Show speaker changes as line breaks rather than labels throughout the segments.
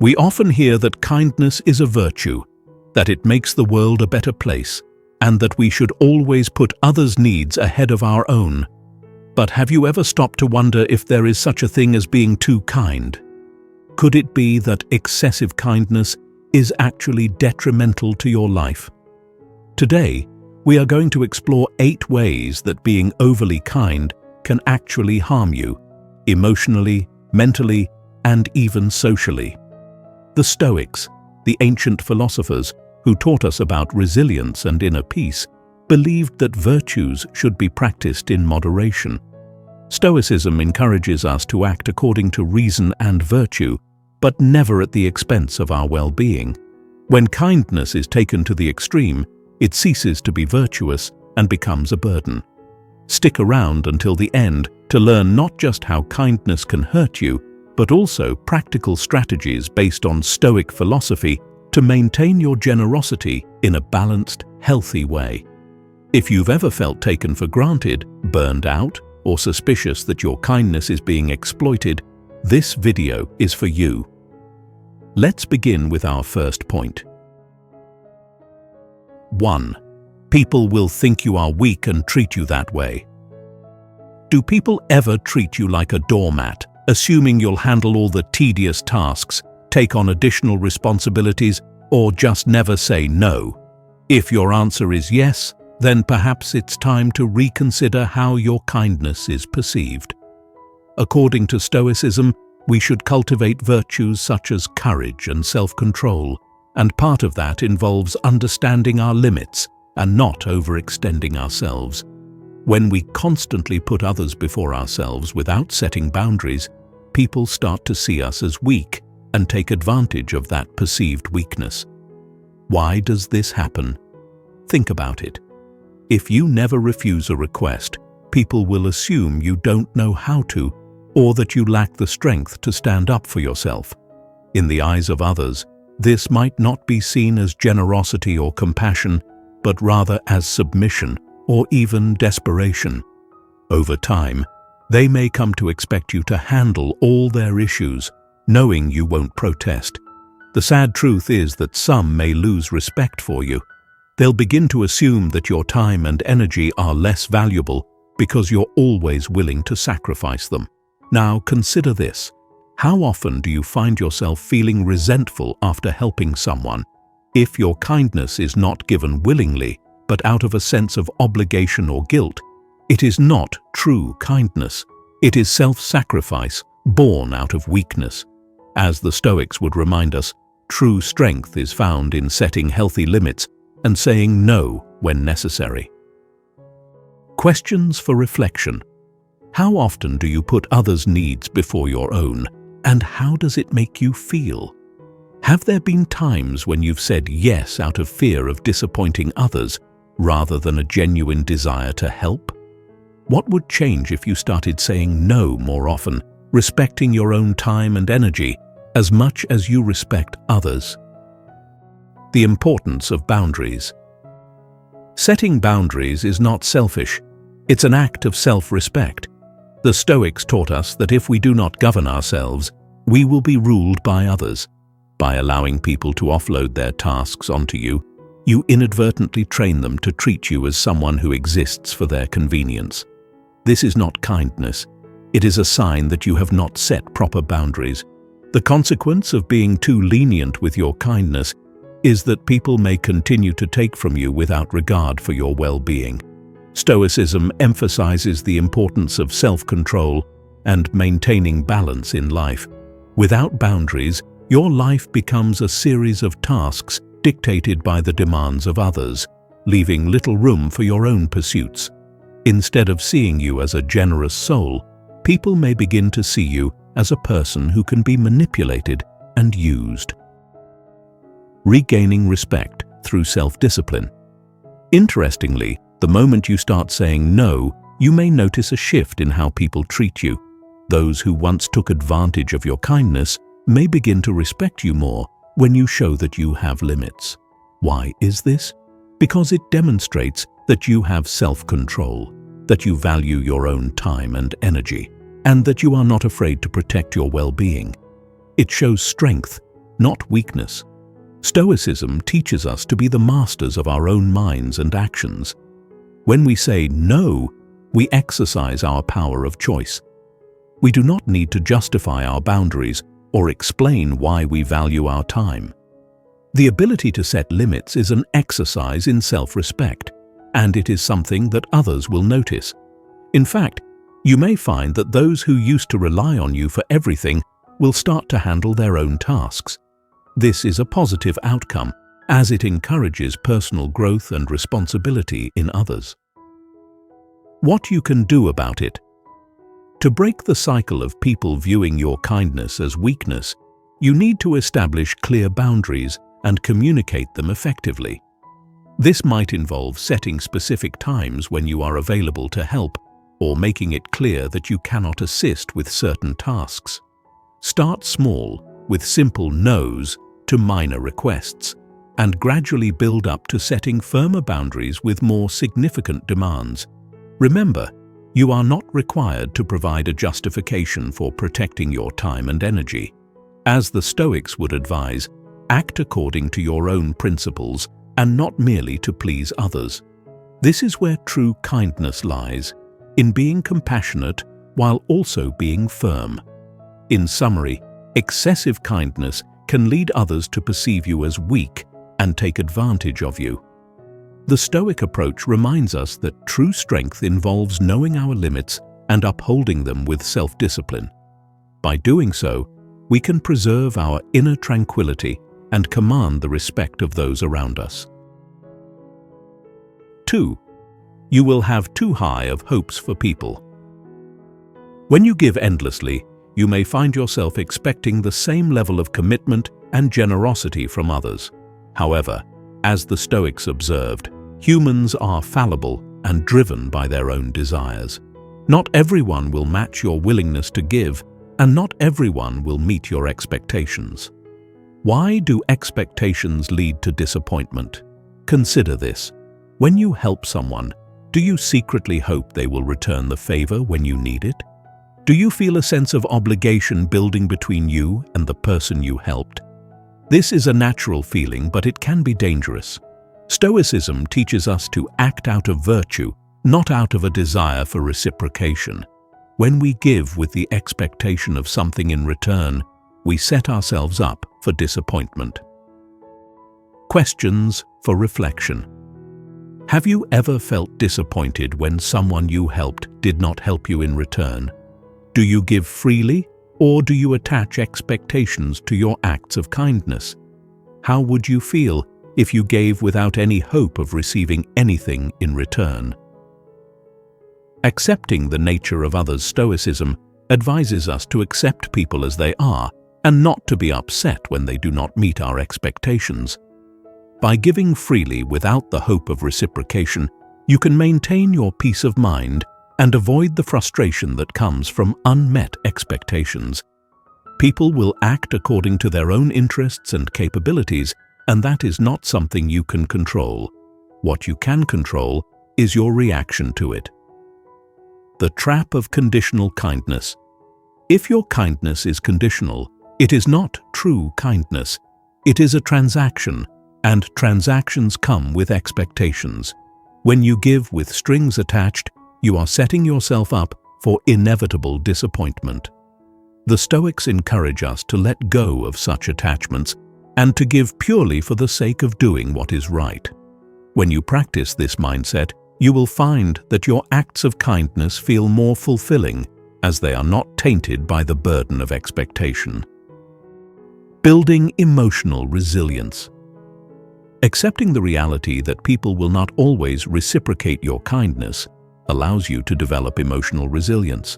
We often hear that kindness is a virtue, that it makes the world a better place, and that we should always put others' needs ahead of our own. But have you ever stopped to wonder if there is such a thing as being too kind? Could it be that excessive kindness is actually detrimental to your life? Today, we are going to explore 8 ways that being overly kind can actually harm you, emotionally, mentally, and even socially. The Stoics, the ancient philosophers who taught us about resilience and inner peace, believed that virtues should be practiced in moderation. Stoicism encourages us to act according to reason and virtue, but never at the expense of our well-being. When kindness is taken to the extreme, it ceases to be virtuous and becomes a burden. Stick around until the end to learn not just how kindness can hurt you, but also practical strategies based on Stoic philosophy to maintain your generosity in a balanced, healthy way. If you've ever felt taken for granted, burned out, or suspicious that your kindness is being exploited, this video is for you. Let's begin with our first point. 1. People will think you are weak and treat you that way. Do people ever treat you like a doormat, assuming you'll handle all the tedious tasks, take on additional responsibilities, or just never say no? If your answer is yes, then perhaps it's time to reconsider how your kindness is perceived. According to Stoicism, we should cultivate virtues such as courage and self-control, and part of that involves understanding our limits and not overextending ourselves. When we constantly put others before ourselves without setting boundaries, people start to see us as weak and take advantage of that perceived weakness. Why does this happen? Think about it. If you never refuse a request, people will assume you don't know how to, or that you lack the strength to stand up for yourself. In the eyes of others, this might not be seen as generosity or compassion, but rather as submission or even desperation. Over time, they may come to expect you to handle all their issues, knowing you won't protest. The sad truth is that some may lose respect for you. They'll begin to assume that your time and energy are less valuable because you're always willing to sacrifice them. Now consider this. How often do you find yourself feeling resentful after helping someone? If your kindness is not given willingly, but out of a sense of obligation or guilt, it is not true kindness. It is self-sacrifice born out of weakness. As the Stoics would remind us, true strength is found in setting healthy limits and saying no when necessary. Questions for reflection. How often do you put others' needs before your own, and how does it make you feel? Have there been times when you've said yes out of fear of disappointing others, rather than a genuine desire to help? What would change if you started saying no more often, respecting your own time and energy as much as you respect others? The importance of boundaries. Setting boundaries is not selfish. It's an act of self-respect. The Stoics taught us that if we do not govern ourselves, we will be ruled by others. By allowing people to offload their tasks onto you, you inadvertently train them to treat you as someone who exists for their convenience. This is not kindness. It is a sign that you have not set proper boundaries. The consequence of being too lenient with your kindness is that people may continue to take from you without regard for your well-being. Stoicism emphasizes the importance of self-control and maintaining balance in life. Without boundaries, your life becomes a series of tasks dictated by the demands of others, leaving little room for your own pursuits. Instead of seeing you as a generous soul, people may begin to see you as a person who can be manipulated and used. Regaining respect through self-discipline. Interestingly, the moment you start saying no, you may notice a shift in how people treat you. Those who once took advantage of your kindness may begin to respect you more when you show that you have limits. Why is this? Because it demonstrates that you have self-control, that you value your own time and energy, and that you are not afraid to protect your well-being. It shows strength, not weakness. Stoicism teaches us to be the masters of our own minds and actions. When we say no, we exercise our power of choice. We do not need to justify our boundaries or explain why we value our time. The ability to set limits is an exercise in self-respect, and it is something that others will notice. In fact, you may find that those who used to rely on you for everything will start to handle their own tasks. This is a positive outcome, as it encourages personal growth and responsibility in others. What you can do about it. To break the cycle of people viewing your kindness as weakness, you need to establish clear boundaries and communicate them effectively. This might involve setting specific times when you are available to help, or making it clear that you cannot assist with certain tasks. Start small, with simple no's to minor requests, and gradually build up to setting firmer boundaries with more significant demands. Remember, you are not required to provide a justification for protecting your time and energy. As the Stoics would advise, act according to your own principles and not merely to please others. This is where true kindness lies, in being compassionate while also being firm. In summary, excessive kindness can lead others to perceive you as weak and take advantage of you. The Stoic approach reminds us that true strength involves knowing our limits and upholding them with self-discipline. By doing so, we can preserve our inner tranquility and command the respect of those around us. 2. You will have too high of hopes for people. When you give endlessly, you may find yourself expecting the same level of commitment and generosity from others. However, as the Stoics observed, humans are fallible and driven by their own desires. Not everyone will match your willingness to give, and not everyone will meet your expectations. Why do expectations lead to disappointment? Consider this. When you help someone, do you secretly hope they will return the favor when you need it? Do you feel a sense of obligation building between you and the person you helped? This is a natural feeling, but it can be dangerous. Stoicism teaches us to act out of virtue, not out of a desire for reciprocation. When we give with the expectation of something in return, we set ourselves up for disappointment. Questions for reflection. Have you ever felt disappointed when someone you helped did not help you in return? Do you give freely, or do you attach expectations to your acts of kindness? How would you feel if you gave without any hope of receiving anything in return? Accepting the nature of others' Stoicism advises us to accept people as they are and not to be upset when they do not meet our expectations. By giving freely without the hope of reciprocation, you can maintain your peace of mind and avoid the frustration that comes from unmet expectations. People will act according to their own interests and capabilities, and that is not something you can control. What you can control is your reaction to it. The trap of conditional kindness. If your kindness is conditional, it is not true kindness. It is a transaction, and transactions come with expectations. When you give with strings attached, you are setting yourself up for inevitable disappointment. The Stoics encourage us to let go of such attachments and to give purely for the sake of doing what is right. When you practice this mindset, you will find that your acts of kindness feel more fulfilling, as they are not tainted by the burden of expectation. Building emotional resilience. Accepting the reality that people will not always reciprocate your kindness allows you to develop emotional resilience.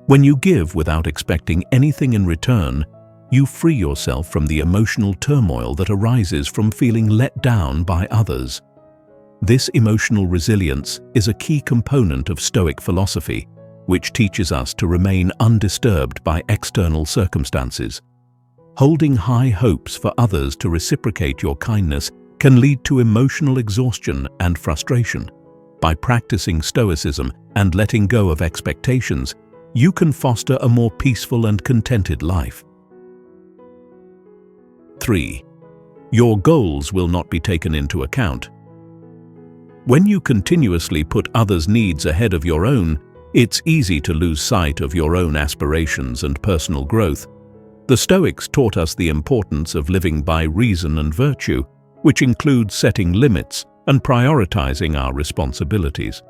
When you give without expecting anything in return, you free yourself from the emotional turmoil that arises from feeling let down by others. This emotional resilience is a key component of Stoic philosophy, which teaches us to remain undisturbed by external circumstances. Holding high hopes for others to reciprocate your kindness can lead to emotional exhaustion and frustration. By practicing Stoicism and letting go of expectations, you can foster a more peaceful and contented life. 3. Your goals will not be taken into account. When you continuously put others' needs ahead of your own, it's easy to lose sight of your own aspirations and personal growth. The Stoics taught us the importance of living by reason and virtue, which includes setting limits and prioritizing our responsibilities.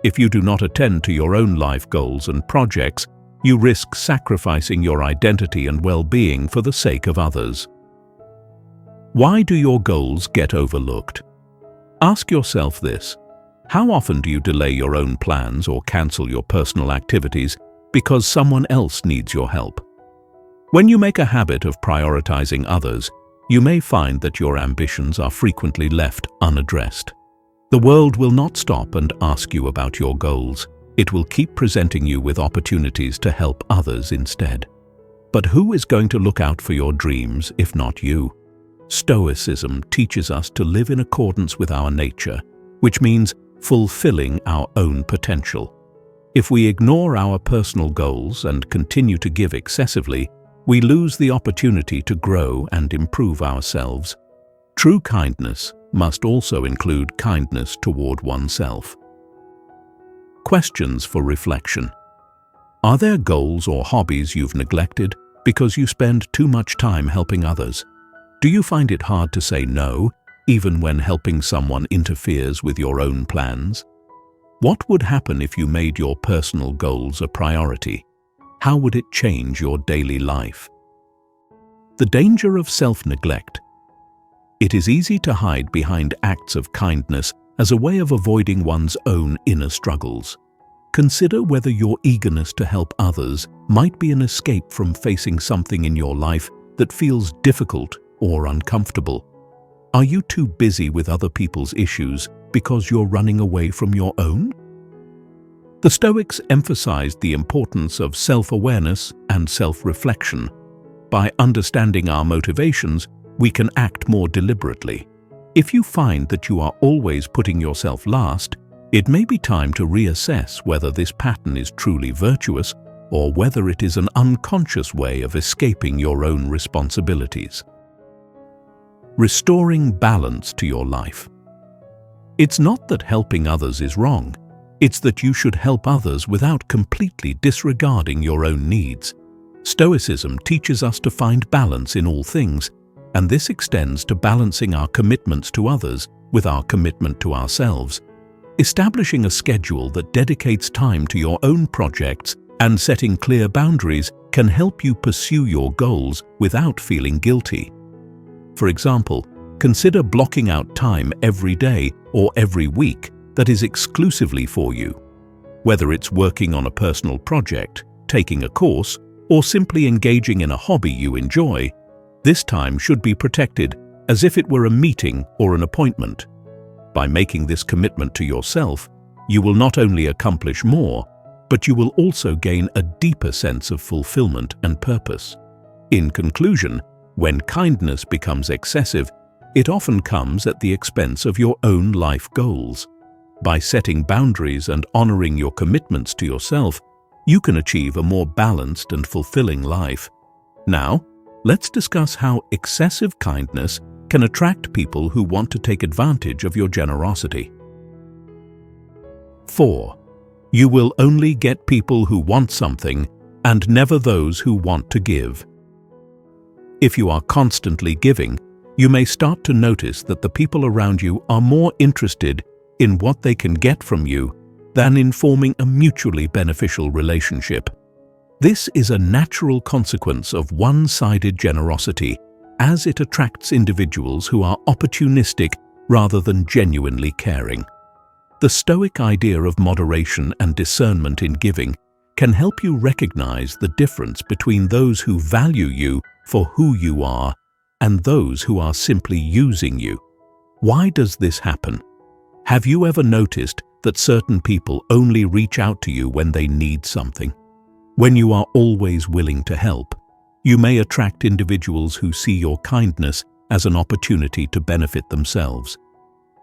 If you do not attend to your own life goals and projects, you risk sacrificing your identity and well-being for the sake of others. Why do your goals get overlooked? Ask yourself this: how often do you delay your own plans or cancel your personal activities because someone else needs your help? When you make a habit of prioritizing others, you may find that your ambitions are frequently left unaddressed. The world will not stop and ask you about your goals. It will keep presenting you with opportunities to help others instead. But who is going to look out for your dreams if not you? Stoicism teaches us to live in accordance with our nature, which means fulfilling our own potential. If we ignore our personal goals and continue to give excessively, we lose the opportunity to grow and improve ourselves. True kindness must also include kindness toward oneself. Questions for reflection. Are there goals or hobbies you've neglected because you spend too much time helping others? Do you find it hard to say no, even when helping someone interferes with your own plans? What would happen if you made your personal goals a priority? How would it change your daily life? The danger of self-neglect. It is easy to hide behind acts of kindness as a way of avoiding one's own inner struggles. Consider whether your eagerness to help others might be an escape from facing something in your life that feels difficult or uncomfortable. Are you too busy with other people's issues because you're running away from your own? The Stoics emphasized the importance of self-awareness and self-reflection. By understanding our motivations, we can act more deliberately. If you find that you are always putting yourself last, it may be time to reassess whether this pattern is truly virtuous or whether it is an unconscious way of escaping your own responsibilities. Restoring balance to your life. It's not that helping others is wrong. It's that you should help others without completely disregarding your own needs. Stoicism teaches us to find balance in all things, and this extends to balancing our commitments to others with our commitment to ourselves. Establishing a schedule that dedicates time to your own projects and setting clear boundaries can help you pursue your goals without feeling guilty. For example, consider blocking out time every day or every week that is exclusively for you. Whether it's working on a personal project, taking a course, or simply engaging in a hobby you enjoy, this time should be protected as if it were a meeting or an appointment. By making this commitment to yourself, you will not only accomplish more, but you will also gain a deeper sense of fulfillment and purpose. In conclusion, when kindness becomes excessive, it often comes at the expense of your own life goals. By setting boundaries and honoring your commitments to yourself, you can achieve a more balanced and fulfilling life. Now, let's discuss how excessive kindness can attract people who want to take advantage of your generosity. 4. You will only get people who want something and never those who want to give. If you are constantly giving, you may start to notice that the people around you are more interested in what they can get from you than in forming a mutually beneficial relationship. This is a natural consequence of one-sided generosity, as it attracts individuals who are opportunistic rather than genuinely caring. The Stoic idea of moderation and discernment in giving can help you recognize the difference between those who value you for who you are and those who are simply using you. Why does this happen? Have you ever noticed that certain people only reach out to you when they need something? When you are always willing to help, you may attract individuals who see your kindness as an opportunity to benefit themselves.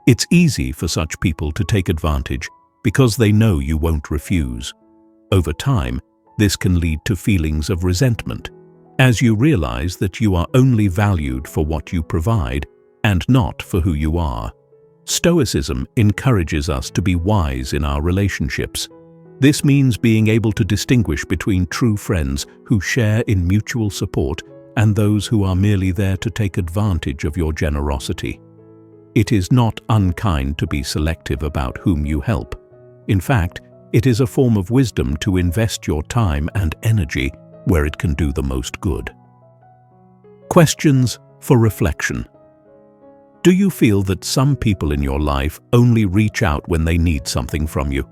It's easy for such people to take advantage because they know you won't refuse. Over time, this can lead to feelings of resentment, as you realize that you are only valued for what you provide and not for who you are. Stoicism encourages us to be wise in our relationships. This means being able to distinguish between true friends who share in mutual support and those who are merely there to take advantage of your generosity. It is not unkind to be selective about whom you help. In fact, it is a form of wisdom to invest your time and energy where it can do the most good. Questions for reflection. Do you feel that some people in your life only reach out when they need something from you?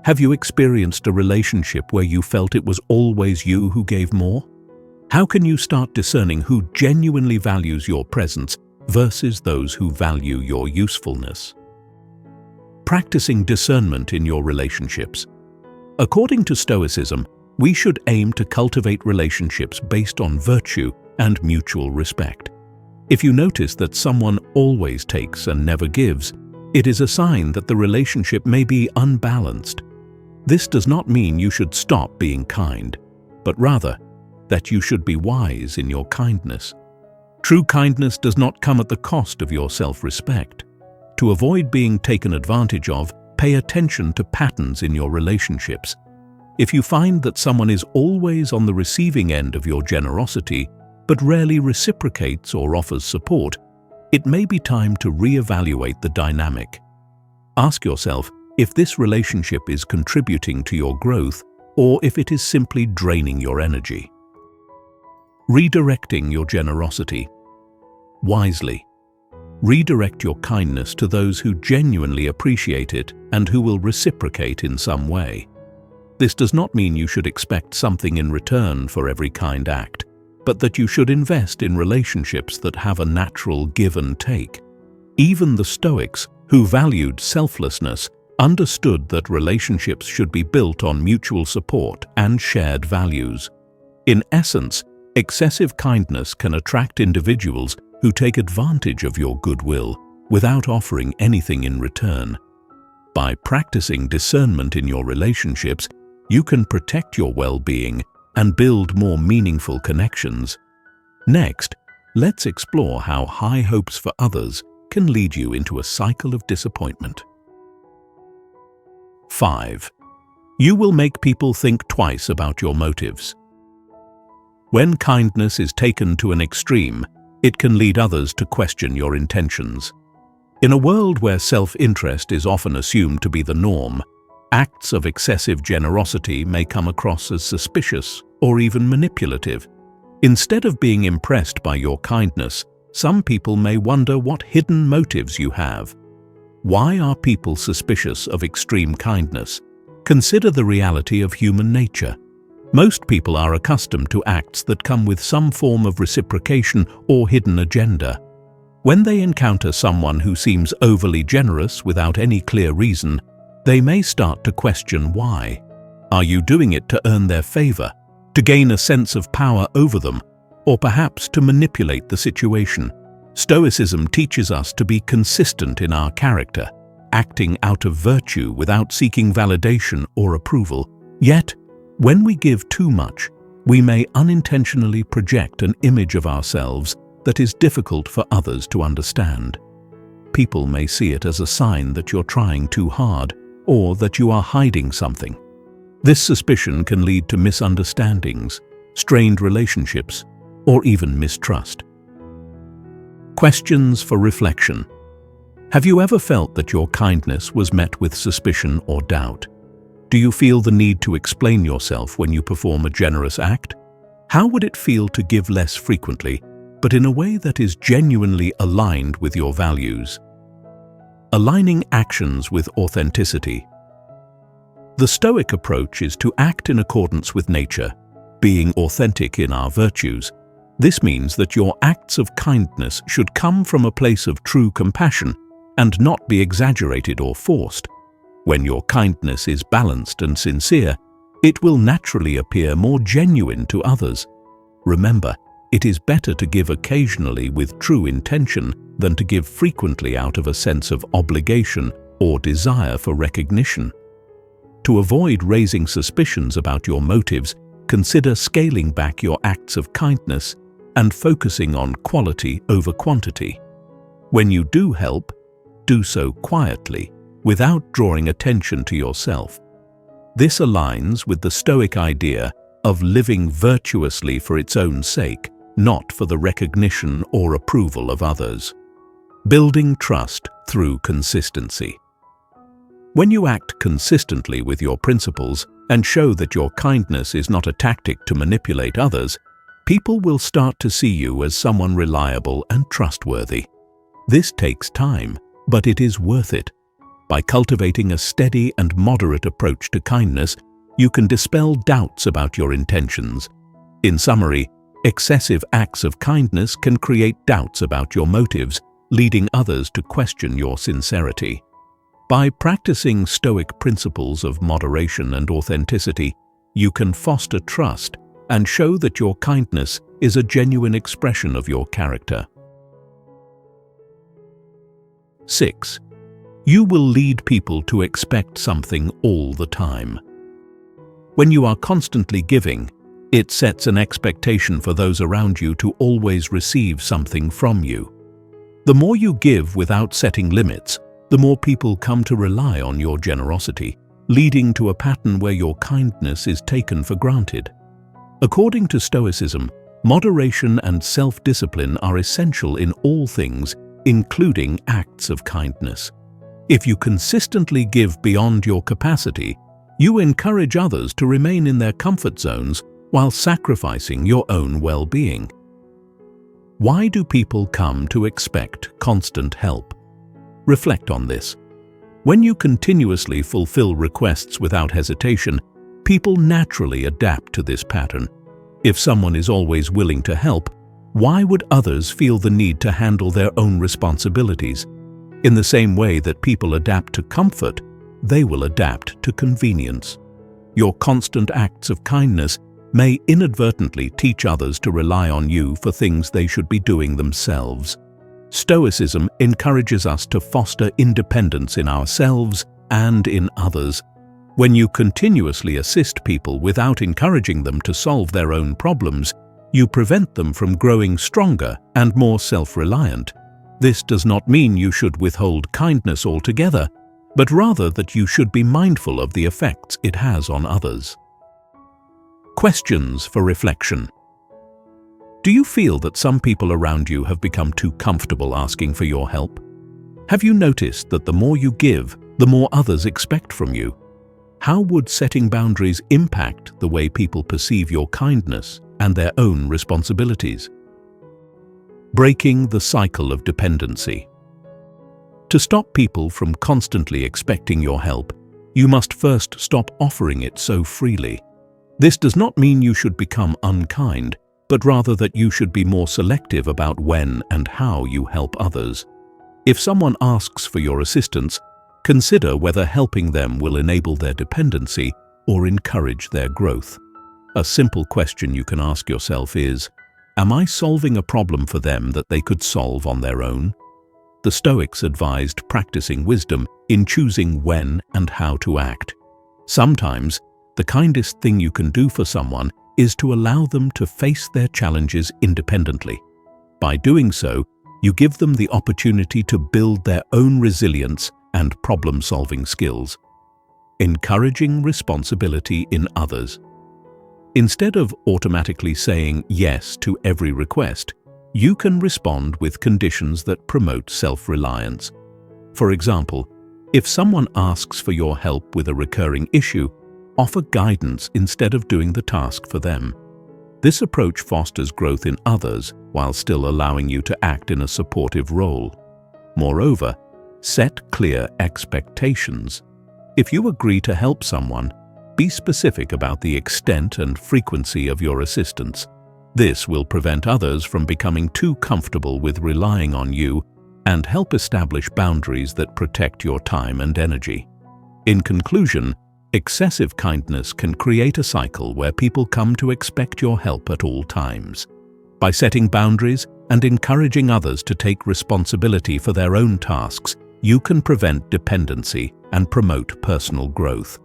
Have you experienced a relationship where you felt it was always you who gave more? How can you start discerning who genuinely values your presence versus those who value your usefulness? Practicing discernment in your relationships. According to Stoicism, we should aim to cultivate relationships based on virtue and mutual respect. If you notice that someone always takes and never gives, it is a sign that the relationship may be unbalanced. This does not mean you should stop being kind, but rather that you should be wise in your kindness. True kindness does not come at the cost of your self-respect. To avoid being taken advantage of, pay attention to patterns in your relationships. If you find that someone is always on the receiving end of your generosity, but rarely reciprocates or offers support, it may be time to reevaluate the dynamic. Ask yourself if this relationship is contributing to your growth or if it is simply draining your energy. Redirecting your generosity. Wisely. Redirect your kindness to those who genuinely appreciate it and who will reciprocate in some way. This does not mean you should expect something in return for every kind act, but that you should invest in relationships that have a natural give and take. Even the Stoics, who valued selflessness, understood that relationships should be built on mutual support and shared values. In essence, excessive kindness can attract individuals who take advantage of your goodwill without offering anything in return. By practicing discernment in your relationships, you can protect your well-being and build more meaningful connections. Next, let's explore how high hopes for others can lead you into a cycle of disappointment. 5. You will make people think twice about your motives. When kindness is taken to an extreme, it can lead others to question your intentions. In a world where self-interest is often assumed to be the norm, acts of excessive generosity may come across as suspicious or even manipulative. Instead of being impressed by your kindness, some people may wonder what hidden motives you have. Why are people suspicious of extreme kindness? Consider the reality of human nature. Most people are accustomed to acts that come with some form of reciprocation or hidden agenda. When they encounter someone who seems overly generous without any clear reason, they may start to question why. Are you doing it to earn their favor, to gain a sense of power over them, or perhaps to manipulate the situation? Stoicism teaches us to be consistent in our character, acting out of virtue without seeking validation or approval. Yet, when we give too much, we may unintentionally project an image of ourselves that is difficult for others to understand. People may see it as a sign that you're trying too hard or that you are hiding something. This suspicion can lead to misunderstandings, strained relationships, or even mistrust. Questions for reflection. Have you ever felt that your kindness was met with suspicion or doubt? Do you feel the need to explain yourself when you perform a generous act? How would it feel to give less frequently, but in a way that is genuinely aligned with your values? Aligning actions with authenticity. The Stoic approach is to act in accordance with nature, being authentic in our virtues. This means that your acts of kindness should come from a place of true compassion and not be exaggerated or forced. When your kindness is balanced and sincere, it will naturally appear more genuine to others. Remember, it is better to give occasionally with true intention than to give frequently out of a sense of obligation or desire for recognition. To avoid raising suspicions about your motives, consider scaling back your acts of kindness and focusing on quality over quantity. When you do help, do so quietly, without drawing attention to yourself. This aligns with the Stoic idea of living virtuously for its own sake, not for the recognition or approval of others. Building trust through consistency. When you act consistently with your principles and show that your kindness is not a tactic to manipulate others, people will start to see you as someone reliable and trustworthy. This takes time, but it is worth it. By cultivating a steady and moderate approach to kindness, you can dispel doubts about your intentions. In summary, excessive acts of kindness can create doubts about your motives, leading others to question your sincerity. By practicing Stoic principles of moderation and authenticity, you can foster trust and show that your kindness is a genuine expression of your character. 6. You will lead people to expect something all the time. When you are constantly giving, it sets an expectation for those around you to always receive something from you. The more you give without setting limits, the more people come to rely on your generosity, leading to a pattern where your kindness is taken for granted. According to Stoicism, moderation and self-discipline are essential in all things, including acts of kindness. If you consistently give beyond your capacity, you encourage others to remain in their comfort zones while sacrificing your own well-being. Why do people come to expect constant help? Reflect on this. When you continuously fulfill requests without hesitation, people naturally adapt to this pattern. If someone is always willing to help, why would others feel the need to handle their own responsibilities? In the same way that people adapt to comfort, they will adapt to convenience. Your constant acts of kindness may inadvertently teach others to rely on you for things they should be doing themselves. Stoicism encourages us to foster independence in ourselves and in others. When you continuously assist people without encouraging them to solve their own problems, you prevent them from growing stronger and more self-reliant. This does not mean you should withhold kindness altogether, but rather that you should be mindful of the effects it has on others. Questions for reflection. Do you feel that some people around you have become too comfortable asking for your help? Have you noticed that the more you give, the more others expect from you? How would setting boundaries impact the way people perceive your kindness and their own responsibilities? Breaking the cycle of dependency. To stop people from constantly expecting your help, you must first stop offering it so freely. This does not mean you should become unkind, but rather that you should be more selective about when and how you help others. If someone asks for your assistance, consider whether helping them will enable their dependency or encourage their growth. A simple question you can ask yourself is, am I solving a problem for them that they could solve on their own? The Stoics advised practicing wisdom in choosing when and how to act. Sometimes, the kindest thing you can do for someone is to allow them to face their challenges independently. By doing so, you give them the opportunity to build their own resilience and problem-solving skills. Encouraging responsibility in others. Instead of automatically saying yes to every request, you can respond with conditions that promote self-reliance. For example, if someone asks for your help with a recurring issue, offer guidance instead of doing the task for them. This approach fosters growth in others while still allowing you to act in a supportive role. Moreover, set clear expectations. If you agree to help someone, be specific about the extent and frequency of your assistance. This will prevent others from becoming too comfortable with relying on you and help establish boundaries that protect your time and energy. In conclusion, excessive kindness can create a cycle where people come to expect your help at all times. By setting boundaries and encouraging others to take responsibility for their own tasks, you can prevent dependency and promote personal growth.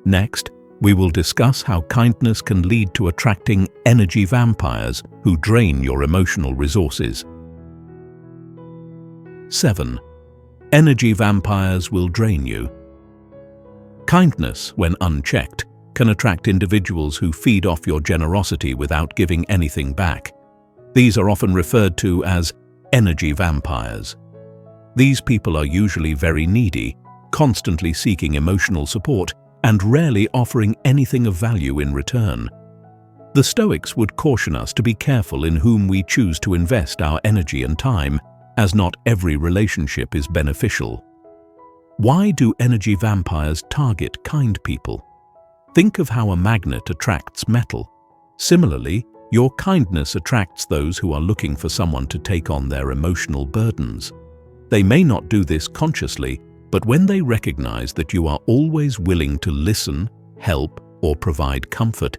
Next, We will discuss how kindness can lead to attracting energy vampires who drain your emotional resources. 7. Energy vampires will drain you. Kindness, when unchecked, can attract individuals who feed off your generosity without giving anything back. These are often referred to as energy vampires. These people are usually very needy, constantly seeking emotional support, and rarely offering anything of value in return. The Stoics would caution us to be careful in whom we choose to invest our energy and time, as not every relationship is beneficial. Why do energy vampires target kind people? Think of how a magnet attracts metal. Similarly, your kindness attracts those who are looking for someone to take on their emotional burdens. They may not do this consciously, but when they recognize that you are always willing to listen, help, or provide comfort,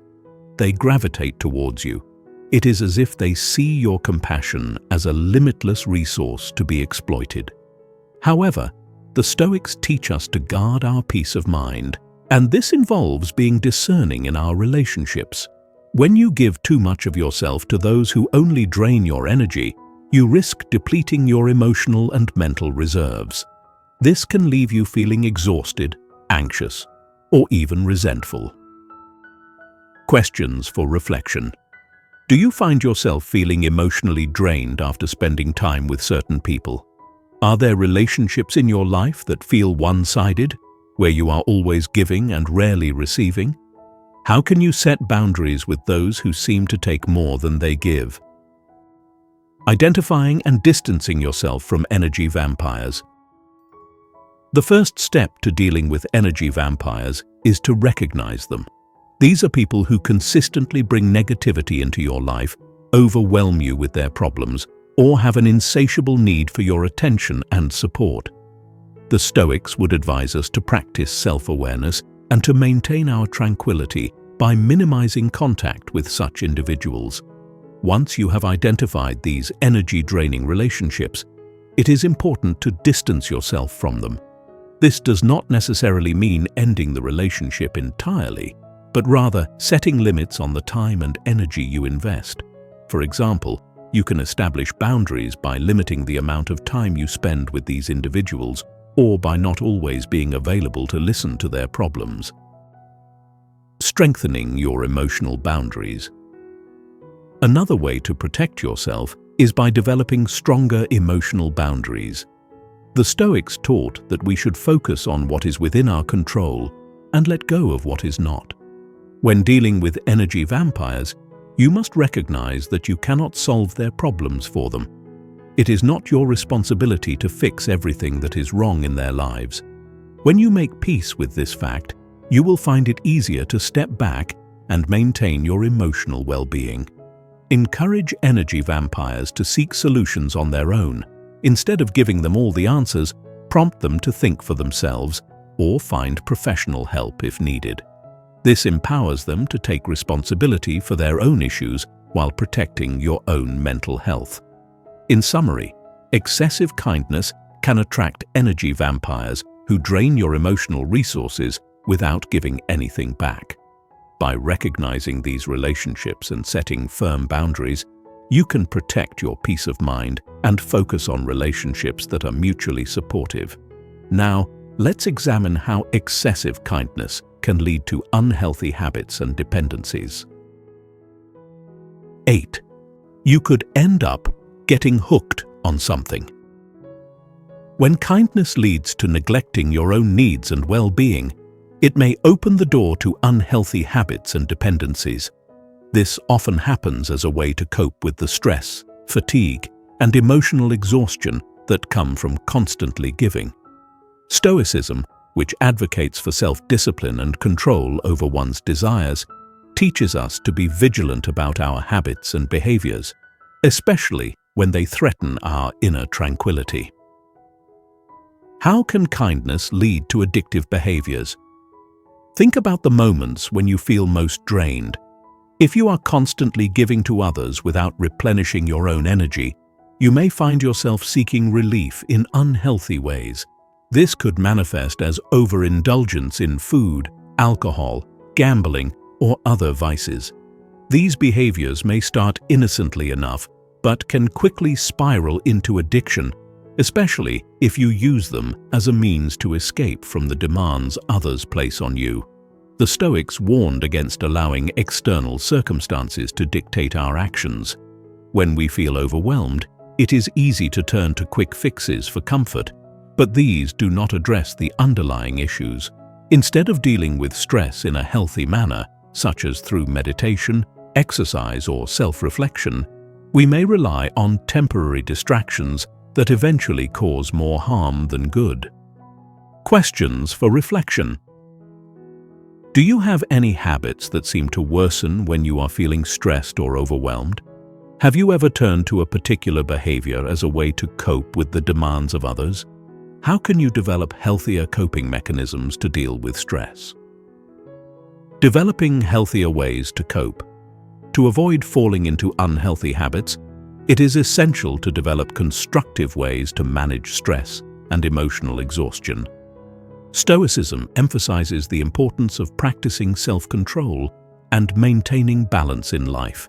they gravitate towards you. It is as if they see your compassion as a limitless resource to be exploited. However, the Stoics teach us to guard our peace of mind, and this involves being discerning in our relationships. When you give too much of yourself to those who only drain your energy, you risk depleting your emotional and mental reserves. This can leave you feeling exhausted, anxious, or even resentful. Questions for reflection. Do you find yourself feeling emotionally drained after spending time with certain people? Are there relationships in your life that feel one-sided, where you are always giving and rarely receiving? How can you set boundaries with those who seem to take more than they give? Identifying and distancing yourself from energy vampires. The first step to dealing with energy vampires is to recognize them. These are people who consistently bring negativity into your life, overwhelm you with their problems, or have an insatiable need for your attention and support. The Stoics would advise us to practice self-awareness and to maintain our tranquility by minimizing contact with such individuals. Once you have identified these energy-draining relationships, it is important to distance yourself from them. This does not necessarily mean ending the relationship entirely, but rather setting limits on the time and energy you invest. For example, you can establish boundaries by limiting the amount of time you spend with these individuals, or by not always being available to listen to their problems. Strengthening your emotional boundaries. Another way to protect yourself is by developing stronger emotional boundaries. The Stoics taught that we should focus on what is within our control and let go of what is not. When dealing with energy vampires, you must recognize that you cannot solve their problems for them. It is not your responsibility to fix everything that is wrong in their lives. When you make peace with this fact, you will find it easier to step back and maintain your emotional well-being. Encourage energy vampires to seek solutions on their own. Instead of giving them all the answers, prompt them to think for themselves or find professional help if needed. This empowers them to take responsibility for their own issues while protecting your own mental health. In summary, excessive kindness can attract energy vampires who drain your emotional resources without giving anything back. By recognizing these relationships and setting firm boundaries, you can protect your peace of mind and focus on relationships that are mutually supportive. Now, let's examine how excessive kindness can lead to unhealthy habits and dependencies. 8. You could end up getting hooked on something. When kindness leads to neglecting your own needs and well-being, it may open the door to unhealthy habits and dependencies. This often happens as a way to cope with the stress, fatigue, and emotional exhaustion that come from constantly giving. Stoicism, which advocates for self-discipline and control over one's desires, teaches us to be vigilant about our habits and behaviors, especially when they threaten our inner tranquility. How can kindness lead to addictive behaviors? Think about the moments when you feel most drained. If you are constantly giving to others without replenishing your own energy, you may find yourself seeking relief in unhealthy ways. This could manifest as overindulgence in food, alcohol, gambling, or other vices. These behaviors may start innocently enough, but can quickly spiral into addiction, especially if you use them as a means to escape from the demands others place on you. The Stoics warned against allowing external circumstances to dictate our actions. When we feel overwhelmed, it is easy to turn to quick fixes for comfort, but these do not address the underlying issues. Instead of dealing with stress in a healthy manner, such as through meditation, exercise, or self-reflection, we may rely on temporary distractions that eventually cause more harm than good. Questions for reflection. Do you have any habits that seem to worsen when you are feeling stressed or overwhelmed? Have you ever turned to a particular behavior as a way to cope with the demands of others? How can you develop healthier coping mechanisms to deal with stress? Developing healthier ways to cope. To avoid falling into unhealthy habits, it is essential to develop constructive ways to manage stress and emotional exhaustion. Stoicism emphasizes the importance of practicing self-control and maintaining balance in life.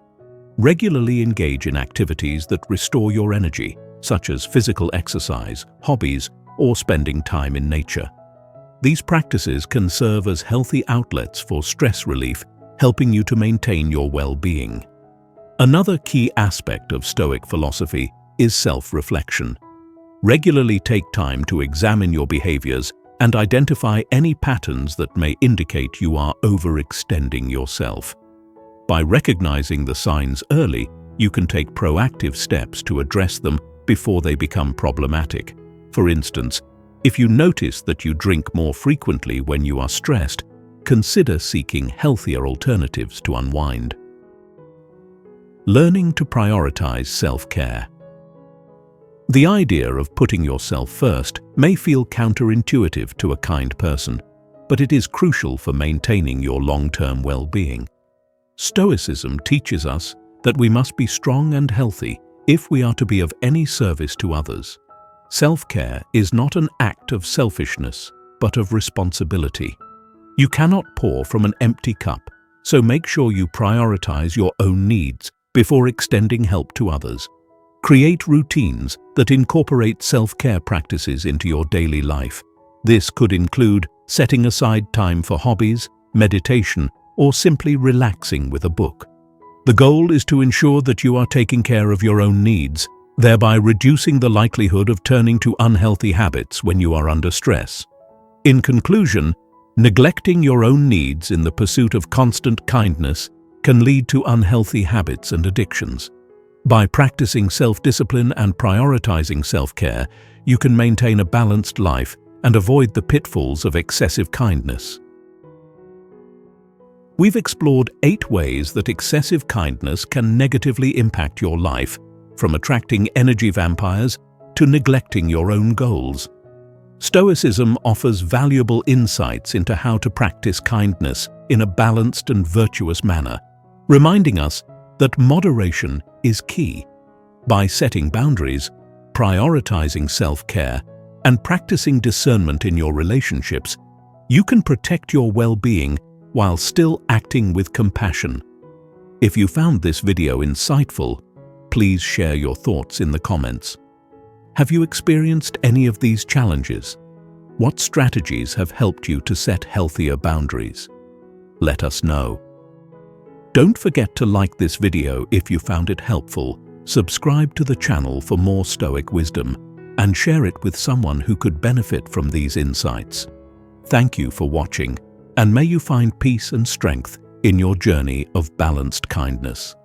Regularly engage in activities that restore your energy, such as physical exercise, hobbies, or spending time in nature. These practices can serve as healthy outlets for stress relief, helping you to maintain your well-being. Another key aspect of Stoic philosophy is self-reflection. Regularly take time to examine your behaviors and identify any patterns that may indicate you are overextending yourself. By recognizing the signs early, you can take proactive steps to address them before they become problematic. For instance, if you notice that you drink more frequently when you are stressed, consider seeking healthier alternatives to unwind. Learning to prioritize self-care. The idea of putting yourself first may feel counterintuitive to a kind person, but it is crucial for maintaining your long-term well-being. Stoicism teaches us that we must be strong and healthy if we are to be of any service to others. Self-care is not an act of selfishness, but of responsibility. You cannot pour from an empty cup, so make sure you prioritize your own needs before extending help to others. Create routines that incorporate self-care practices into your daily life. This could include setting aside time for hobbies, meditation, or simply relaxing with a book. The goal is to ensure that you are taking care of your own needs, thereby reducing the likelihood of turning to unhealthy habits when you are under stress. In conclusion, neglecting your own needs in the pursuit of constant kindness can lead to unhealthy habits and addictions. By practicing self-discipline and prioritizing self-care, you can maintain a balanced life and avoid the pitfalls of excessive kindness. We've explored 8 ways that excessive kindness can negatively impact your life, from attracting energy vampires to neglecting your own goals. Stoicism offers valuable insights into how to practice kindness in a balanced and virtuous manner, reminding us that moderation is key. By setting boundaries, prioritizing self-care, and practicing discernment in your relationships, you can protect your well-being while still acting with compassion. If you found this video insightful, please share your thoughts in the comments. Have you experienced any of these challenges? What strategies have helped you to set healthier boundaries? Let us know. Don't forget to like this video if you found it helpful, subscribe to the channel for more Stoic wisdom, and share it with someone who could benefit from these insights. Thank you for watching, and may you find peace and strength in your journey of balanced kindness.